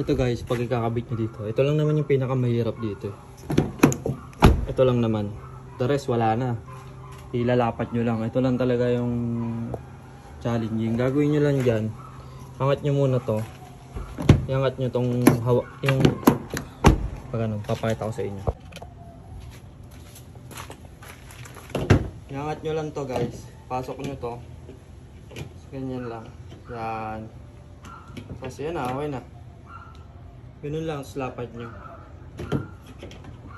Ito guys, pag ikakabit nyo dito, ito lang naman yung pinakamahirap dito. Ito lang naman. The rest wala na. Ilalapat nyo lang. Ito lang talaga yung challenging. Gagawin nyo lang dyan. Angat nyo muna to. Iangat nyo tong hawak. Yung pag ano, papakita ko sa inyo. Iangat nyo lang to guys. Pasok nyo to. Ganyan lang. Yan. Kasi yan na, okay na. Ganun lang, slapat nyo.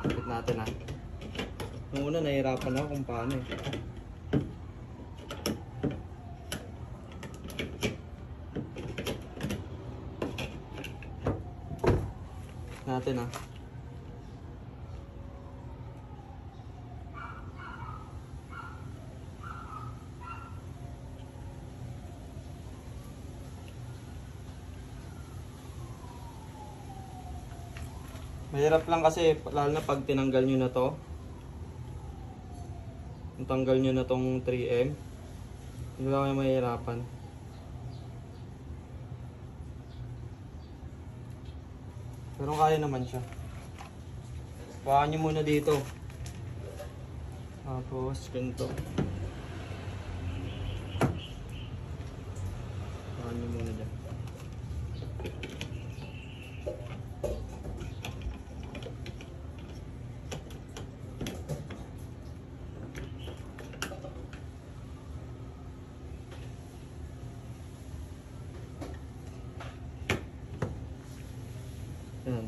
Kapit natin ha. Nung una, nahihirapan ako kung paano eh. Natin ha. Mahirap lang kasi, lalo na pag tinanggal nyo na to. Tanggal nyo na tong 3M. Hindi lang kayo mahirapan. Pero kaya naman siya. Baka nyo muna dito. Tapos, ganito. Baka nyo muna dyan. Yan.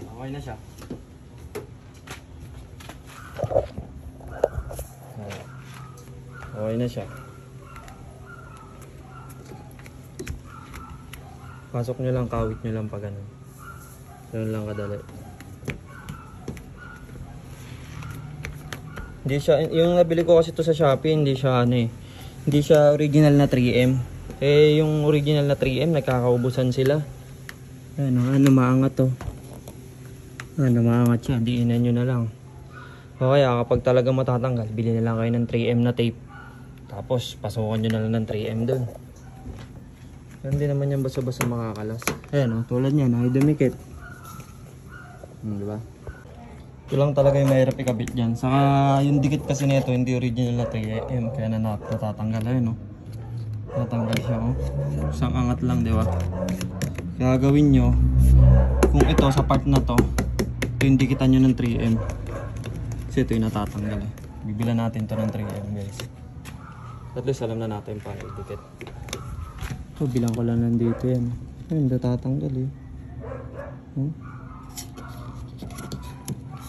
Okay na siya. Okay na siya. Pasok nyo lang, kawit nyo lang pag ganun. Ganun lang kadali. Hindi siya, yung nabili ko kasi ito sa Shopee, hindi siya ano eh. Hindi siya original na 3M. Eh, yung original na 3M, nagkakaubusan sila. Ano, maangat to. Maangat siya, diinan nyo na lang. O kaya, kapag talaga matatanggal, bili na lang kayo ng 3M na tape. Tapos, pasukan nyo na lang ng 3M dun. Hindi naman yan basta-basta makakalas. Ayan o, tulad yan, ay dumikit. Diba? Ito lang talaga yung mahirap ikabit dyan. Saka yung dikit kasi nito, hindi original na 3M. Kaya natatanggal. Ayun o. Natanggal siya o. Isang angat lang, diba? Kaya gawin nyo, kung ito sa part na to, ito yung dikitan nyo ng 3M. Kasi ito yung natatanggal eh. Bibilan natin to ng 3M guys. At least alam na natin paano idikit. So bilang ko lang nandito yan. Ayun, natatanggal eh.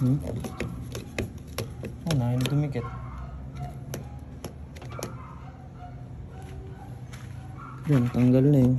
Oh, na, hindi dumikit. Yan, tanggal na yun.